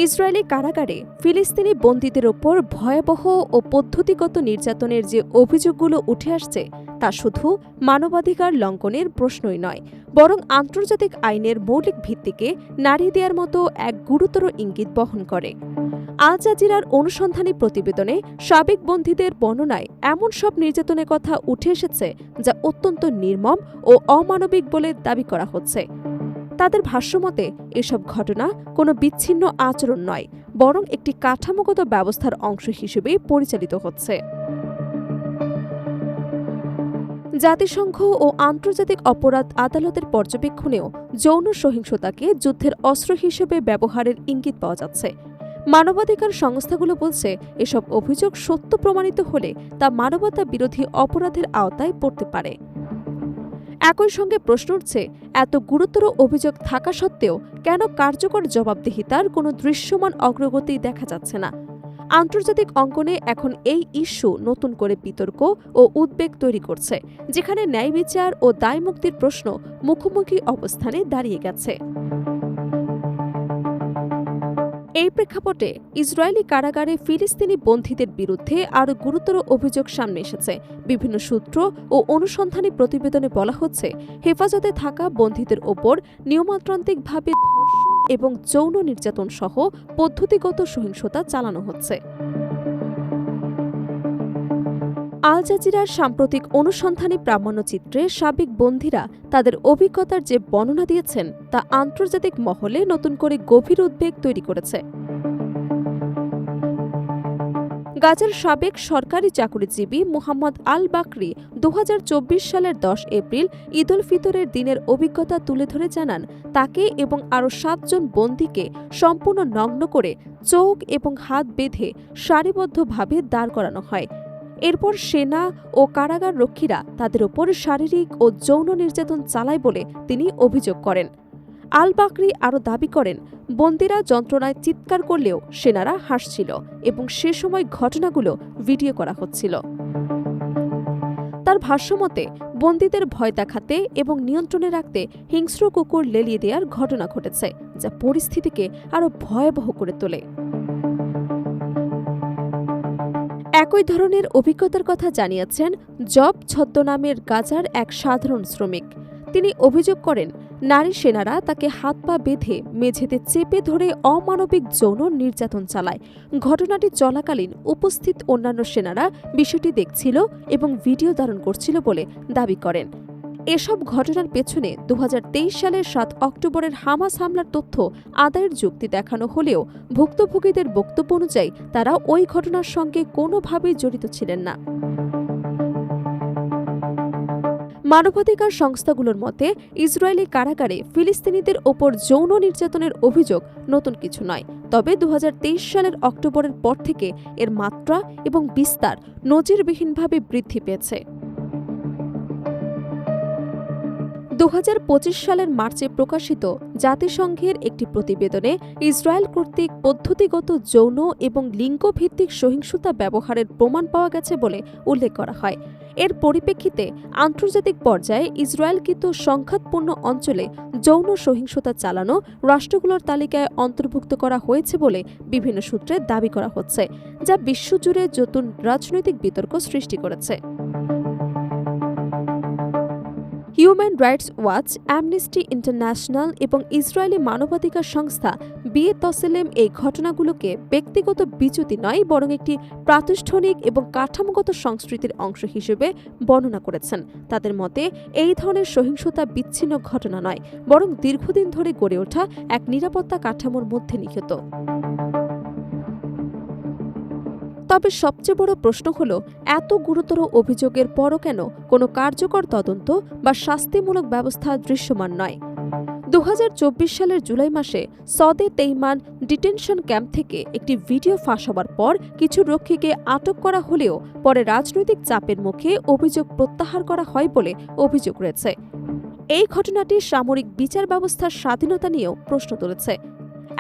Israeli কারাগারে ফিলিস্তিনি বন্দীদের ওপর ভয়াবহ ও পদ্ধতিগত নির্যাতনের যে অভিযোগগুলো উঠে আসছে তা শুধু মানবাধিকার লঙ্ঘনের প্রশ্নই নয়, বরং আন্তর্জাতিক আইনের মৌলিক ভিত্তিকে নাড়িয়ে দেওয়ার মতো এক গুরুতর ইঙ্গিত বহন করে। আল জাজিরার অনুসন্ধানী প্রতিবেদনে সাবেক বন্দীদের বর্ণনায় এমন সব নির্যাতনের কথা উঠে এসেছে যা অত্যন্ত নির্মম ও অমানবিক বলে দাবি করা হচ্ছে। তাদের ভাষ্যমতে এসব ঘটনা কোনো বিচ্ছিন্ন আচরণ নয়, বরং একটি কাঠামোগত ব্যবস্থার অংশ হিসেবে পরিচালিত হচ্ছে। জাতিসংঘ ও আন্তর্জাতিক অপরাধ আদালতের পর্যবেক্ষণেও যৌন সহিংসতাকে যুদ্ধের অস্ত্র হিসেবে ব্যবহারের ইঙ্গিত পাওয়া যাচ্ছে। মানবাধিকার সংস্থাগুলো বলছে, এসব অভিযোগ সত্য প্রমাণিত হলে তা মানবতা বিরোধী অপরাধের আওতায় পড়তে পারে। একই সঙ্গে প্রশ্ন উঠছে, এত গুরুতর অভিযোগ থাকা সত্ত্বেও কেন কার্যকর জবাবদিহিতার কোনো দৃশ্যমান অগ্রগতি দেখা যাচ্ছে না। আন্তর্জাতিক অঙ্গনে এখন এই ইস্যু নতুন করে বিতর্ক ও উদ্বেগ তৈরি করছে, যেখানে ন্যায় বিচার ও দায়মুক্তির প্রশ্ন মুখোমুখি অবস্থানে দাঁড়িয়ে গেছে। এই প্রেক্ষাপটে ইসরায়েলি কারাগারে ফিলিস্তিনি বন্দীদের বিরুদ্ধে আরও গুরুতর অভিযোগ সামনে এসেছে। বিভিন্ন সূত্র ও অনুসন্ধানী প্রতিবেদনে বলা হচ্ছে, হেফাজতে থাকা বন্দীদের ওপর নিয়মতান্ত্রিকভাবে ধর্ষণ এবং যৌন নির্যাতন সহ পদ্ধতিগত সহিংসতা চালানো হচ্ছে। আল জাজিরার সাম্প্রতিক অনুসন্ধানী প্রামাণ্যচিত্রে সাবেক বন্দীরা তাদের অভিজ্ঞতার যে বর্ণনা দিয়েছেন তা আন্তর্জাতিক মহলে নতুন করে গভীর উদ্বেগ তৈরি করেছে। গাজার সাবেক সরকারি চাকুরিজীবী মুহাম্মদ আল বাকরি 2024 সালের 10 এপ্রিল ঈদ উল ফিতরের দিনের অভিজ্ঞতা তুলে ধরে জানান, তাকে এবং আরও 7 জন বন্দীকে সম্পূর্ণ নগ্ন করে চোখ এবং হাত বেঁধে সারিবদ্ধভাবে দাঁড় করানো হয়। এরপর সেনা ও কারাগার রক্ষীরা তাদের ওপর শারীরিক ও যৌন নির্যাতন চালায় বলে তিনি অভিযোগ করেন। আল বাকরি আরও দাবি করেন, বন্দীরা যন্ত্রণায় চিৎকার করলেও সেনারা হাসছিল এবং সে সময় ঘটনাগুলো ভিডিও করা হচ্ছিল। তার ভাষ্যমতে বন্দীদের ভয় দেখাতে এবং নিয়ন্ত্রণে রাখতে হিংস্র কুকুর লেলিয়ে দেওয়ার ঘটনা ঘটেছে, যা পরিস্থিতিকে আরও ভয়াবহ করে তোলে। একই ধরনের অভিজ্ঞতার কথা জানিয়েছেন জব ছদ্মনামের গাজার এক সাধারণ শ্রমিক। তিনি অভিযোগ করেন, নারী সেনারা তাকে হাত পা বেঁধে মেঝেতে চেপে ধরে অমানবিক যৌন নির্যাতন চালায়। ঘটনাটি চলাকালীন উপস্থিত অন্যান্য সেনারা বিষয়টি দেখছিল এবং ভিডিও ধারণ করছিল বলে দাবি করেন। এসব ঘটনার পেছনে 2023 সালের 7 অক্টোবরের হামাস হামলার তথ্য আদায়ের যুক্তি দেখানো হলেও ভুক্তভোগীদের বক্তব্য অনুযায়ী তারা ওই ঘটনার সঙ্গে কোনোভাবেই জড়িত ছিলেন না। মানবাধিকার সংস্থাগুলোর মতে, ইসরায়েলি কারাগারে ফিলিস্তিনিদের ওপর যৌন নির্যাতনের অভিযোগ নতুন কিছু নয়, তবে 2023 সালের অক্টোবরের পর থেকে এর মাত্রা এবং বিস্তার নজিরবিহীনভাবে বৃদ্ধি পেয়েছে। 2025 সালের মার্চে প্রকাশিত জাতিসংঘের একটি প্রতিবেদনে ইসরায়েল কর্তৃক পদ্ধতিগত যৌন এবং লিঙ্গভিত্তিক সহিংসতা ব্যবহারের প্রমাণ পাওয়া গেছে বলে উল্লেখ করা হয়। এর পরিপ্রেক্ষিতে আন্তর্জাতিক পর্যায়ে ইসরায়েলকৃত সংঘাতপূর্ণ অঞ্চলে যৌন সহিংসতা চালানো রাষ্ট্রগুলোর তালিকায় অন্তর্ভুক্ত করা হয়েছে বলে বিভিন্ন সূত্রে দাবি করা হচ্ছে, যা বিশ্বজুড়ে নতুন রাজনৈতিক বিতর্ক সৃষ্টি করেছে। Human rights watch, amnesty international এবং ইসরায়েলি মানবাধিকার সংস্থা বিএতসেলেম এই ঘটনাগুলোকে ব্যক্তিগত বিচ্যুতি নয়, বরং একটি প্রাতিষ্ঠানিক এবং কাঠামোগত সংস্কৃতির অংশ হিসেবে বর্ণনা করেছেন। তাদের মতে, এই ধরনের সহিংসতা বিচ্ছিন্ন ঘটনা নয়, বরং দীর্ঘদিন ধরে গড়ে ওঠা এক নিরাপত্তা কাঠামোর মধ্যে নিহিত। তবে সবচেয়ে বড় প্রশ্ন হল, এত গুরুতর অভিযোগের পরও কেন কোনো কার্যকর তদন্ত বা শাস্তিমূলক ব্যবস্থা দৃশ্যমান নয়। 2024 সালের জুলাই মাসে সদে তেইমান ডিটেনশন ক্যাম্প থেকে একটি ভিডিও ফাঁস হওয়ার পর কিছু রক্ষীকে আটক করা হলেও পরে রাজনৈতিক চাপের মুখে অভিযোগ প্রত্যাহার করা হয় বলে অভিযোগ রয়েছে। এই ঘটনাটি সামরিক বিচার ব্যবস্থার স্বাধীনতা নিয়েও প্রশ্ন তুলেছে।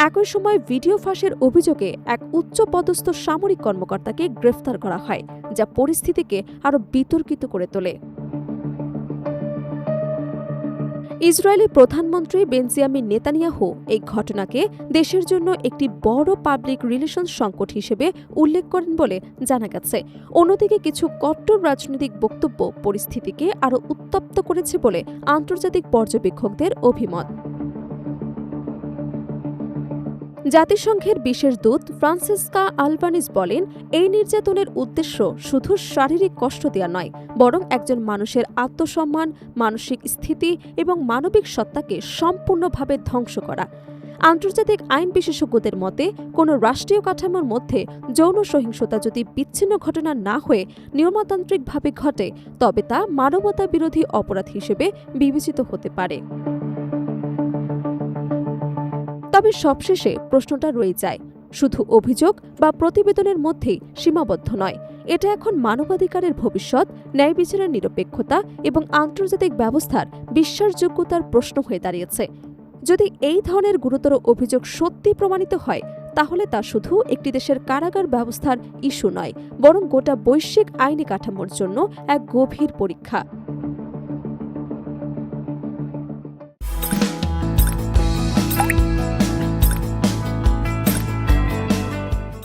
একই সময় ভিডিও ফাঁসের অভিযোগে এক উচ্চপদস্থ সামরিক কর্মকর্তাকে গ্রেফতার করা হয়, যা পরিস্থিতিকে আরও বিতর্কিত করে তোলে। ইসরায়েলি প্রধানমন্ত্রী বেঞ্জামিন নেতানিয়াহু এই ঘটনাকে দেশের জন্য একটি বড় পাবলিক রিলেশনস সংকট হিসেবে উল্লেখ করেন বলে জানা গেছে। অন্যদিকে কিছু কট্টর রাজনৈতিক বক্তব্য পরিস্থিতিকে আরও উত্তপ্ত করেছে বলে আন্তর্জাতিক পর্যবেক্ষকদের অভিমত। জাতিসংঘের বিশেষ দূত ফ্রান্সিসকা আলবানিজ বলেন, এই নির্যাতনের উদ্দেশ্য শুধু শারীরিক কষ্ট দেওয়া নয়, বরং একজন মানুষের আত্মসম্মান, মানসিক স্থিতি এবং মানবিক সত্তাকে সম্পূর্ণভাবে ধ্বংস করা। আন্তর্জাতিক আইন বিশেষজ্ঞদের মতে, কোনো রাষ্ট্রীয় কাঠামোর মধ্যে যৌন সহিংসতা যদি বিচ্ছিন্ন ঘটনা না হয়ে নিয়মতান্ত্রিকভাবে ঘটে, তবে তা মানবতা বিরোধী অপরাধ হিসেবে বিবেচিত হতে পারে। তবে সবশেষে প্রশ্নটা রয়ে যায়, শুধু অভিযোগ বা প্রতিবেদনের মধ্যেই সীমাবদ্ধ নয়। এটা এখন মানবাধিকারের ভবিষ্যৎ, ন্যায় বিচারের নিরপেক্ষতা এবং আন্তর্জাতিক ব্যবস্থার বিশ্বাসযোগ্যতার প্রশ্ন হয়ে দাঁড়িয়েছে। যদি এই ধরনের গুরুতর অভিযোগ সত্যি প্রমাণিত হয়, তাহলে তা শুধু একটি দেশের কারাগার ব্যবস্থার ইস্যু নয়, বরং গোটা বৈশ্বিক আইনি কাঠামোর জন্য এক গভীর পরীক্ষা।